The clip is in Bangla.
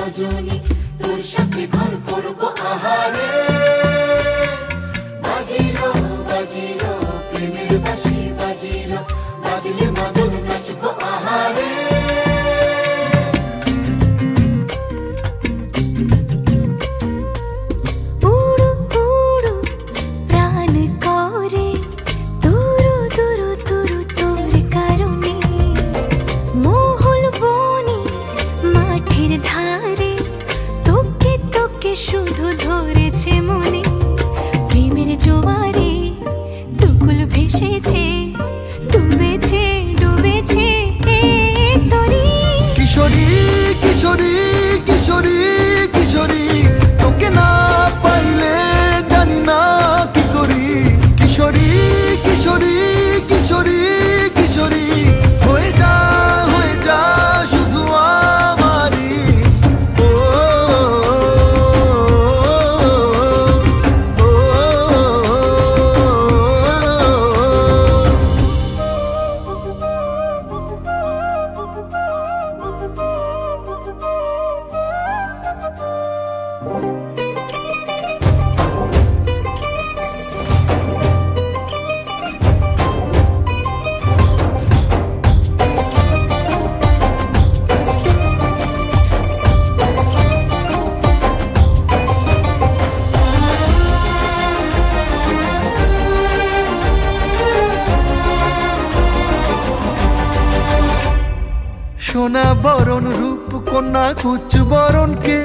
রজনী তোর সাথে ঘর করবো আহারে। বাজিলো বাজিলো প্রেমের বাঁশি বাজিলো, বাজলে মদন নাচবো আহারে। শুধু ধরেছে মনে প্রেমের জোয়ারে, দুকুল ভেসেছে, ডুবেছে ডুবেছে তরি। কিশোরী কিশোরী কিশোরী কিশোরী, তোকে না পাইলে জানি না কি করি। কিশোরী কিশোরী কিশোরী কিশোরী, হয়ে যা শুধু আমারই। সোনা বরণ রূপ কন্যা কুচ বরণ কে